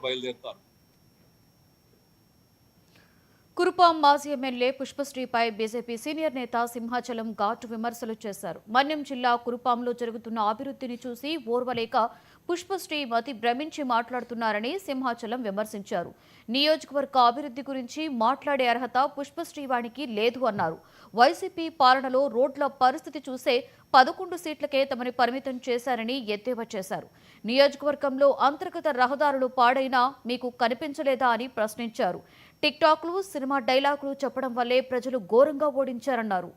బయలుదేరుతారు. కురుపాం మాజీ MLA పుష్పశ్రీపై BJP senior నేత సింహాచలం ఘాటు విమర్శలు చేశారు. మన్యం జిల్లా కురుపాంలో జరుగుతున్న అభివృద్ధిని చూసి ఓర్వలేక పుష్పశ్రీ మతి భ్రమించి మాట్లాడుతున్నారని సింహాచలం విమర్శించారు. నియోజకవర్గ అభివృద్ధి గురించి మాట్లాడే అర్హత పుష్పశ్రీవాణికి లేదు అన్నారు. వైసీపీ పాలనలో రోడ్ల పరిస్థితి చూసే 11 సీట్లకే తమని పరిమితం చేశారని ఎద్దేవా చేశారు. నియోజకవర్గంలో అంతర్గత రహదారులు పాడైనా మీకు కనిపించలేదా అని ప్రశ్నించారు. టిక్టాక్లు, సినిమా డైలాగులు చెప్పడం వల్లే ప్రజలు ఘోరంగా ఓడించారన్నారు.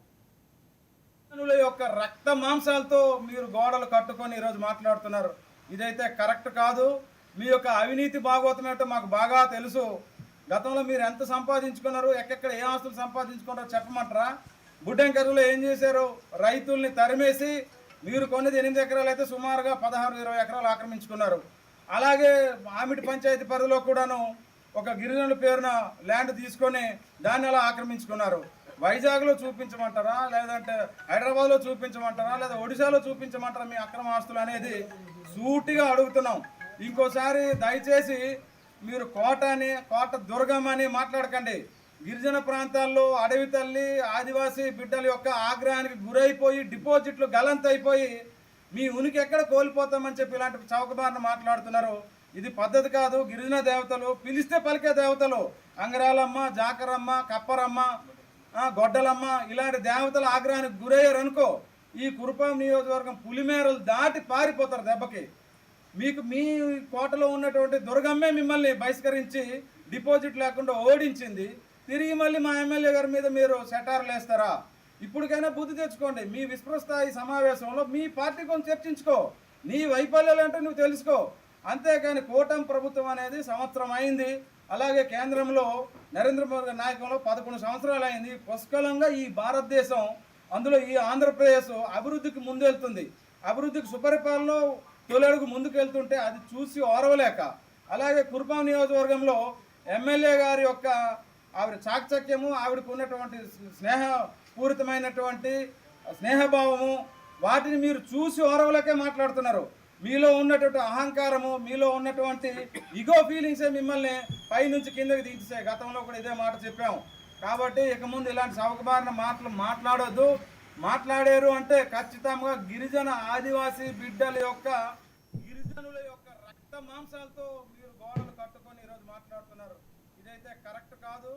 యొక్క రక్త మాంసాలతో మీరు గోడలు కట్టుకొని ఈరోజు మాట్లాడుతున్నారు. ఇదైతే కరెక్ట్ కాదు. మీ యొక్క అవినీతి భాగవతం ఏంటో మాకు బాగా తెలుసు. గతంలో మీరు ఎంత సంపాదించుకున్నారు, ఎక్కడెక్కడ ఏ ఆస్తులు సంపాదించుకున్నారో చెప్పమంటారా? బుడ్డంకరులో ఏం చేశారు? రైతుల్ని తరిమేసి మీరు కొన్నది 8 ఎకరాలు అయితే సుమారుగా 16-20 ఎకరాలు ఆక్రమించుకున్నారు. అలాగే ఆమిటి పంచాయతీ పరిధిలో కూడాను ఒక గిరిజనుల పేరున ల్యాండ్ తీసుకొని దాన్ని అలా ఆక్రమించుకున్నారు. వైజాగ్లో చూపించమంటారా, లేదంటే హైదరాబాద్లో చూపించమంటారా, లేదా ఒడిశాలో చూపించమంటారా మీ అక్రమ ఆస్తులు అనేది సూటిగా అడుగుతున్నాం. ఇంకోసారి దయచేసి మీరు కోట దుర్గం అని మాట్లాడకండి. గిరిజన ప్రాంతాల్లో అడవి తల్లి ఆదివాసీ బిడ్డల యొక్క ఆగ్రహానికి గురైపోయి డిపాజిట్లు గలంతైపోయి మీ ఉనికి ఎక్కడ కోల్పోతామని చెప్పి ఇలాంటి చౌకబారిన మాట్లాడుతున్నారు. ఇది పద్ధతి కాదు. గిరిజన దేవతలు పిలిస్తే పలికే దేవతలు అంగరాలమ్మ, జాకరమ్మ, కప్పరమ్మ, గొడ్డలమ్మ ఇలాంటి దేవతల ఆగ్రహానికి గురయ్యారనుకో ఈ కురుపాం నియోజకవర్గం పులిమేరలు దాటి పారిపోతారు దెబ్బకి. మీకు మీ కోటలో ఉన్నటువంటి దుర్గమ్మే మిమ్మల్ని బహిష్కరించి డిపాజిట్ లేకుండా ఓడించింది. తిరిగి మళ్ళీ మా ఎమ్మెల్యే గారి మీద మీరు సెటార్లు వేస్తారా? ఇప్పటికైనా బుద్ధి తెచ్చుకోండి. మీ విశ్వస్థాయి సమావేశంలో మీ పార్టీ కొంచెం చర్చించుకో. నీ వైఫల్యాలు అంటే నువ్వు తెలుసుకో. అంతేకాని కూటమి ప్రభుత్వం అనేది సంవత్సరం అయింది. అలాగే కేంద్రంలో నరేంద్ర మోదీ నాయకంలో 11 సంవత్సరాలు అయింది. పుష్కలంగా ఈ భారతదేశం, అందులో ఈ ఆంధ్రప్రదేశ్ అభివృద్ధికి ముందెళ్తుంది. అభివృద్ధికి సుపరిపాలనలో తొలడుగు ముందుకు వెళ్తుంటే అది చూసి ఓరవలేక, అలాగే కురుపాం నియోజకవర్గంలో ఎమ్మెల్యే గారి యొక్క ఆవిడ చాకచక్యము, ఆవిడకు ఉన్నటువంటి స్నేహపూరితమైనటువంటి స్నేహభావము, వాటిని మీరు చూసి ఓరవలేకే మాట్లాడుతున్నారు. మీలో ఉన్నటువంటి అహంకారము, మీలో ఉన్నటువంటి ఇగో ఫీలింగ్సే మిమ్మల్ని పైనుంచి కిందకి దించేసాయి. గతంలో కూడా ఇదే మాట చెప్పాము. కాబట్టి ఇక ముందు ఇలాంటి చౌకబారిన మాటలు మాట్లాడొద్దు. మాట్లాడారు అంటే ఖచ్చితంగా గిరిజన ఆదివాసీ బిడ్డల యొక్క గిరిజనుల యొక్క రక్త మాంసాలతో మీరు గోడలు కట్టుకొని ఈరోజు మాట్లాడుతున్నారు. ఇదైతే కరెక్ట్ కాదు.